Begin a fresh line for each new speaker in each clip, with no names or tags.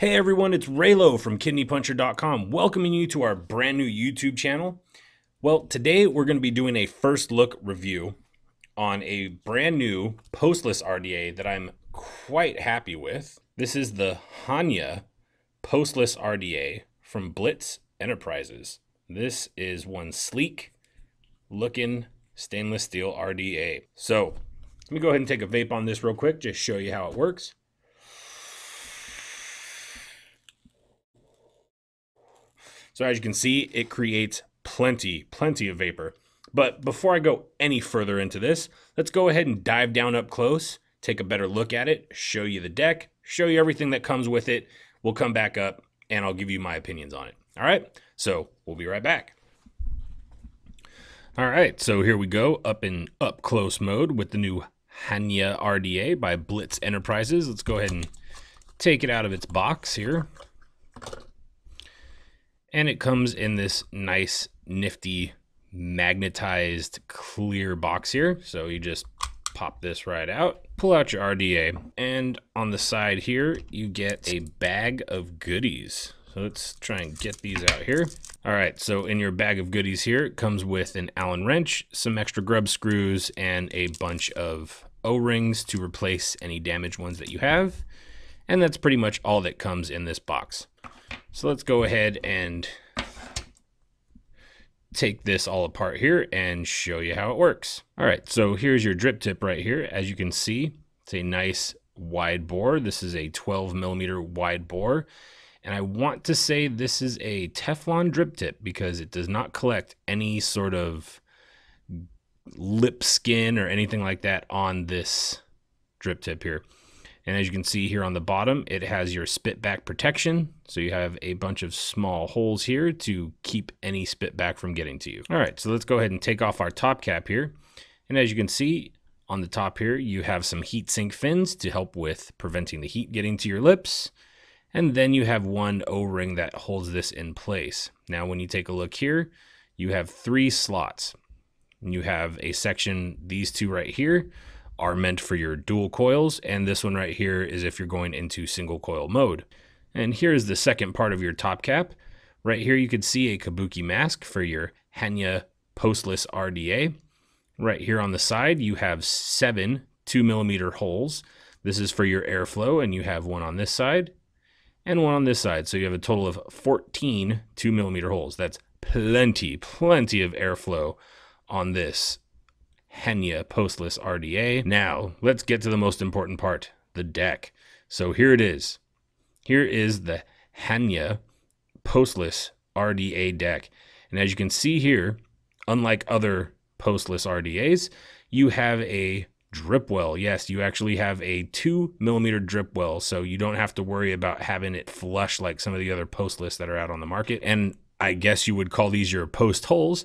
Hey everyone, it's Raylo from KidneyPuncher.com, welcoming you to our brand new YouTube channel. Well, today we're going to be doing a first look review on a brand new Postless RDA that I'm quite happy with. This is the Hannya Postless RDA from Blitz Enterprises. This is one sleek looking stainless steel RDA. So let me go ahead and take a vape on this real quick, just show you how it works. So as you can see, it creates plenty of vapor. But before I go any further into this, let's go ahead and dive down up close, take a better look at it, show you the deck, show you everything that comes with it. We'll come back up and I'll give you my opinions on it. All right, so we'll be right back. All right, so here we go, up in up close mode with the new Hannya RDA by Blitz Enterprises. Let's go ahead and take it out of its box here. And it comes in this nice, nifty, magnetized, clear box here. So you just pop this right out, pull out your RDA, and on the side here, you get a bag of goodies. So let's try and get these out here. All right, so in your bag of goodies here, it comes with an Allen wrench, some extra grub screws, and a bunch of O-rings to replace any damaged ones that you have. And that's pretty much all that comes in this box. So let's go ahead and take this all apart here and show you how it works. All right, so here's your drip tip right here. As you can see, it's a nice wide bore. This is a 12mm wide bore. And I want to say this is a Teflon drip tip because it does not collect any sort of lip skin or anything like that on this drip tip here. And as you can see here on the bottom, it has your spit back protection. So you have a bunch of small holes here to keep any spit back from getting to you. All right, so let's go ahead and take off our top cap here. And as you can see on the top here, you have some heat sink fins to help with preventing the heat getting to your lips. And then you have one O-ring that holds this in place. Now, when you take a look here, you have 3 slots. You have a section, these two right here, are meant for your dual coils, and this one right here is if you're going into single coil mode. And here's the second part of your top cap. Right here you can see a kabuki mask for your Hannya Postless RDA. Right here on the side you have 7 2mm holes. This is for your airflow, and you have one on this side and one on this side. So you have a total of 14 2mm holes. That's plenty of airflow on this Hannya Postless RDA. Now, let's get to the most important part, the deck. So here it is. Here is the Hannya Postless RDA deck. And as you can see here, unlike other Postless RDAs, you have a drip well. Yes, you actually have a 2mm drip well, so you don't have to worry about having it flush like some of the other Postless that are out on the market. And I guess you would call these your post holes.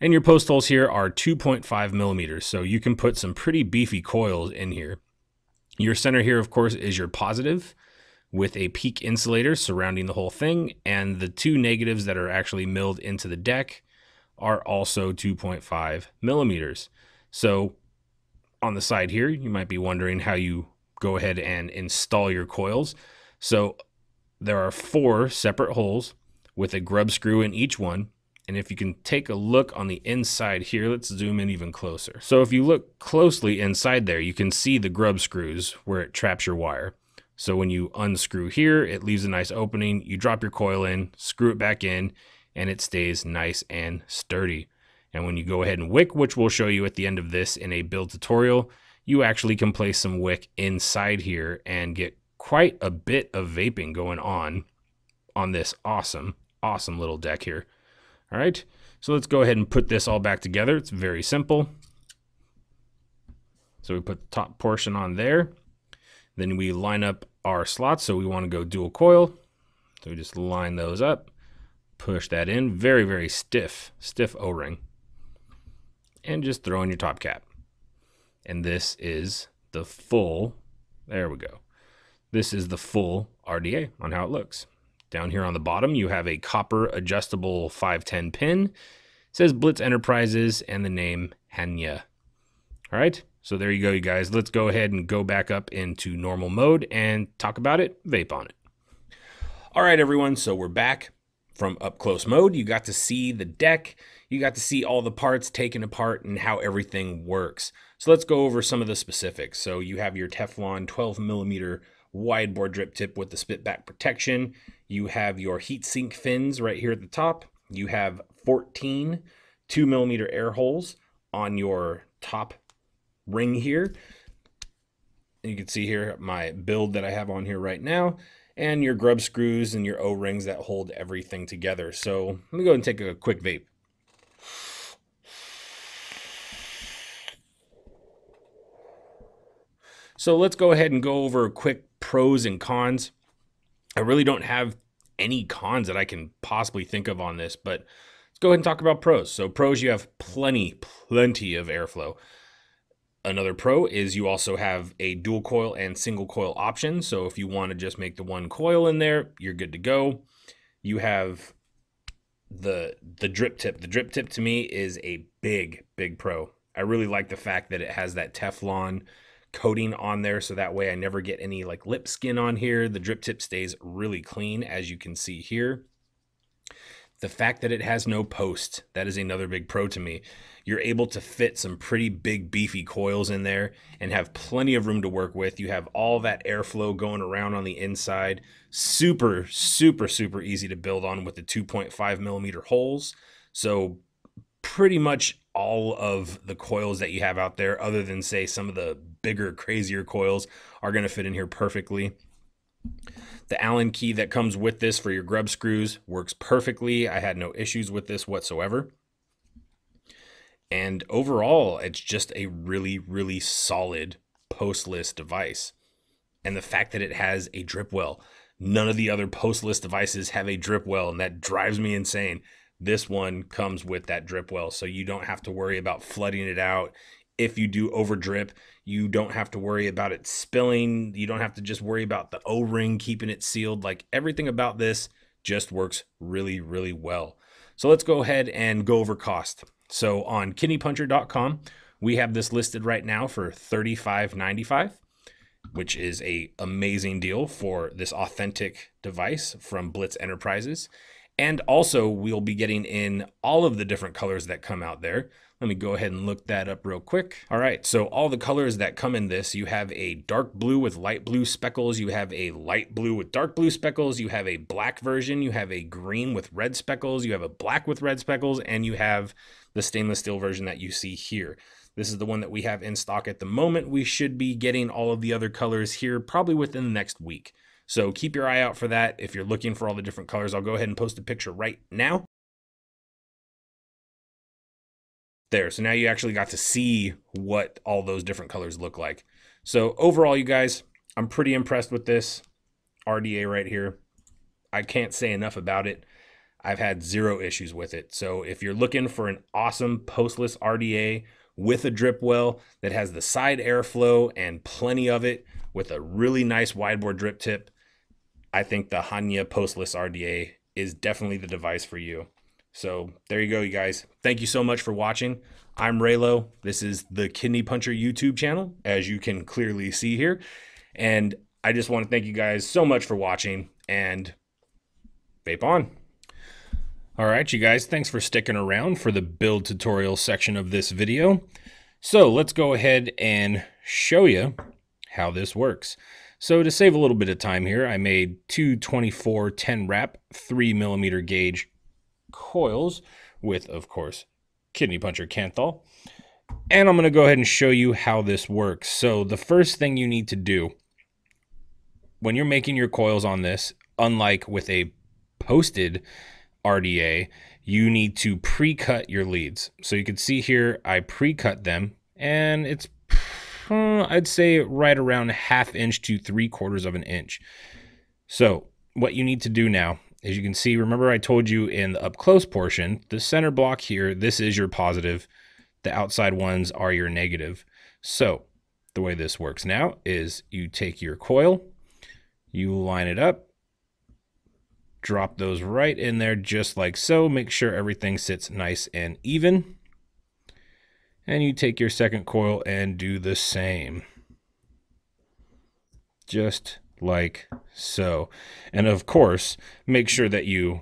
And your post holes here are 2.5mm, so you can put some pretty beefy coils in here. Your center here, of course, is your positive with a peak insulator surrounding the whole thing, and the 2 negatives that are actually milled into the deck are also 2.5mm. So on the side here, you might be wondering how you go ahead and install your coils. So there are 4 separate holes with a grub screw in each one. And if you can take a look on the inside here, let's zoom in even closer. So if you look closely inside there, you can see the grub screws where it traps your wire. So when you unscrew here, it leaves a nice opening. You drop your coil in, screw it back in, and it stays nice and sturdy. And when you go ahead and wick, which we'll show you at the end of this in a build tutorial, you actually can place some wick inside here and get quite a bit of vaping going on this awesome little deck here. All right, so let's go ahead and put this all back together. It's very simple. So we put the top portion on there. Then we line up our slots. So we want to go dual coil. So we just line those up, push that in. Very stiff O-ring. And just throw in your top cap. And this is the full, there we go. This is the full RDA on how it looks. Down here on the bottom, you have a copper adjustable 510 pin. It says Blitz Enterprises and the name Hannya. All right, so there you go, you guys. Let's go ahead and go back up into normal mode and talk about it, vape on it. All right, everyone, so we're back from up close mode. You got to see the deck, you got to see all the parts taken apart and how everything works. So let's go over some of the specifics. So you have your Teflon 12mm wide bore drip tip with the spit back protection. You have your heat sink fins right here at the top. You have 14 2mm air holes on your top ring here. You can see here my build that I have on here right now, and your grub screws and your O-rings that hold everything together. So let me go and take a quick vape. So let's go ahead and go over quick pros and cons. I really don't have any cons that I can possibly think of on this, but let's go ahead and talk about pros. So pros, you have plenty of airflow. Another pro is you also have a dual coil and single coil option. So if you want to just make the one coil in there, you're good to go. You have the drip tip. The drip tip to me is a big pro. I really like the fact that it has that Teflon coating on there, so that way I never get any like lip skin on here. The drip tip stays really clean, as you can see here. The fact that it has no post, that is another big pro to me. You're able to fit some pretty big beefy coils in there and have plenty of room to work with. You have all that airflow going around on the inside. Super easy to build on with the 2.5mm holes. So pretty much all of the coils that you have out there, other than say some of the bigger, crazier coils, are going to fit in here perfectly. The Allen key that comes with this for your grub screws works perfectly. I had no issues with this whatsoever. And overall, it's just a really solid postless device. And the fact that it has a drip well. None of the other postless devices have a drip well, and that drives me insane. This one comes with that drip well, so you don't have to worry about flooding it out. If you do over drip, you don't have to worry about it spilling. You don't have to just worry about the O-ring keeping it sealed. Like, everything about this just works really well. So let's go ahead and go over cost. So on kidneypuncher.com, we have this listed right now for $35.95, which is an amazing deal for this authentic device from Blitz Enterprises. And also, we'll be getting in all of the different colors that come out there. Let me go ahead and look that up real quick. All right, so all the colors that come in this, you have a dark blue with light blue speckles, you have a light blue with dark blue speckles, you have a black version, you have a green with red speckles, you have a black with red speckles, and you have the stainless steel version that you see here. This is the one that we have in stock at the moment. We should be getting all of the other colors here probably within the next week. So keep your eye out for that. If you're looking for all the different colors, I'll go ahead and post a picture right now. There, so now you actually got to see what all those different colors look like. So overall, you guys, I'm pretty impressed with this RDA right here. I can't say enough about it. I've had zero issues with it. So if you're looking for an awesome postless RDA with a drip well that has the side airflow and plenty of it with a really nice wide bore drip tip, I think the Hannya Postless RDA is definitely the device for you. So there you go, you guys. Thank you so much for watching. I'm Raylo. This is the Kidney Puncher YouTube channel, as you can clearly see here. And I just want to thank you guys so much for watching, and vape on. All right, you guys, thanks for sticking around for the build tutorial section of this video. So let's go ahead and show you how this works. So to save a little bit of time here, I made two 24 10 wrap 3mm gauge coils with, of course, Kidney Puncher Kanthal. And I'm going to go ahead and show you how this works. So the first thing you need to do when you're making your coils on this, unlike with a posted RDA, you need to pre-cut your leads. So you can see here, I pre-cut them, and it's I'd say right around 1/2 inch to 3/4 of an inch. So what you need to do now, as you can see, remember I told you in the up close portion, the center block here, this is your positive. The outside ones are your negative. So the way this works now is you take your coil, you line it up, drop those right in there just like so. Make sure everything sits nice and even. And you take your second coil and do the same. Just like so. And of course, make sure that you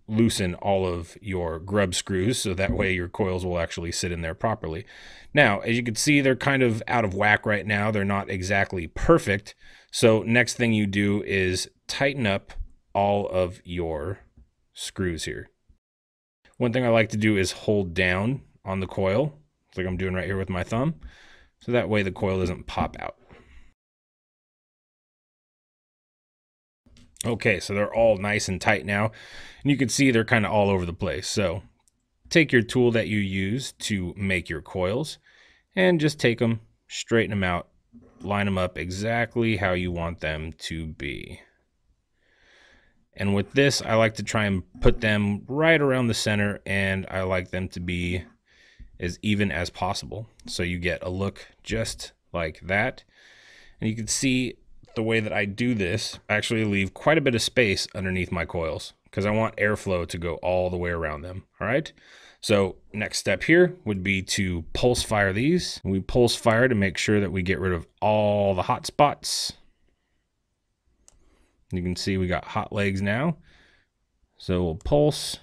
loosen all of your grub screws so that way your coils will actually sit in there properly. Now, as you can see, they're kind of out of whack right now. They're not exactly perfect. So next thing you do is tighten up all of your screws here. One thing I like to do is hold down on the coil, like I'm doing right here with my thumb, so that way the coil doesn't pop out. Okay, so they're all nice and tight now, and you can see they're kind of all over the place. So take your tool that you use to make your coils and just take them, straighten them out, line them up exactly how you want them to be. And with this, I like to try and put them right around the center, and I like them to be as even as possible. So you get a look just like that. And you can see the way that I do this, I actually leave quite a bit of space underneath my coils because I want airflow to go all the way around them. All right. So next step here would be to pulse fire these. We pulse fire to make sure that we get rid of all the hot spots. You can see we got hot legs now. So we'll pulse,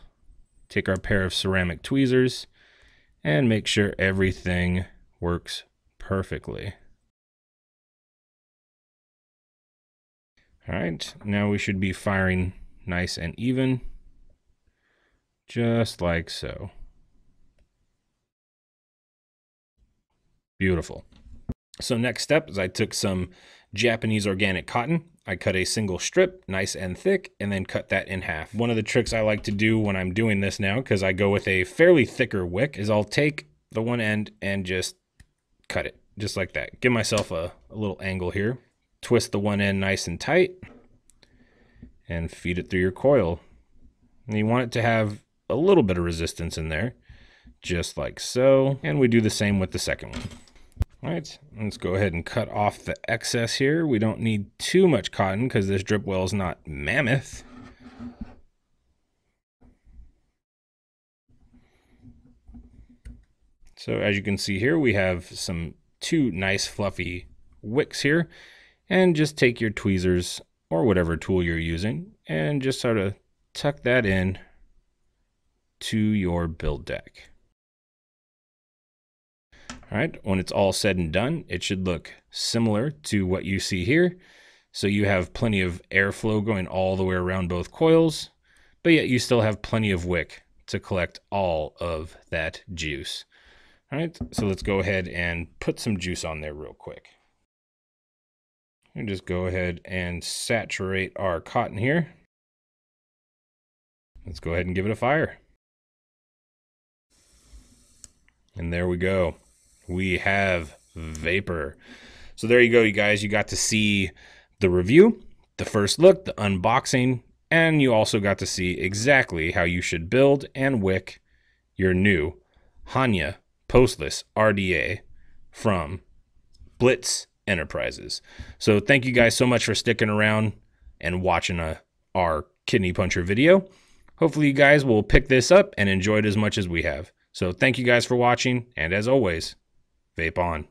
take our pair of ceramic tweezers, and make sure everything works perfectly. All right, now we should be firing nice and even, just like so. Beautiful. So next step is I took some Japanese organic cotton. I cut a single strip, nice and thick, and then cut that in half. One of the tricks I like to do when I'm doing this now, because I go with a fairly thicker wick, is I'll take the one end and just cut it, just like that. Give myself a little angle here. Twist the one end nice and tight and feed it through your coil. And you want it to have a little bit of resistance in there, just like so. And we do the same with the second one. All right, let's go ahead and cut off the excess here. We don't need too much cotton because this drip well is not mammoth. So as you can see here, we have two nice fluffy wicks here. And just take your tweezers or whatever tool you're using and just sort of tuck that in to your build deck. All right, when it's all said and done, it should look similar to what you see here. So you have plenty of airflow going all the way around both coils, but yet you still have plenty of wick to collect all of that juice. All right, so let's go ahead and put some juice on there real quick. And just go ahead and saturate our cotton here. Let's go ahead and give it a fire. And there we go. We have vapor. So there you go, you guys. You got to see the review, the first look, the unboxing, and you also got to see exactly how you should build and wick your new Hannya Postless RDA from Blitz Enterprises. So thank you guys so much for sticking around and watching our kidney puncher video. Hopefully you guys will pick this up and enjoy it as much as we have. So thank you guys for watching, and as always, vape on.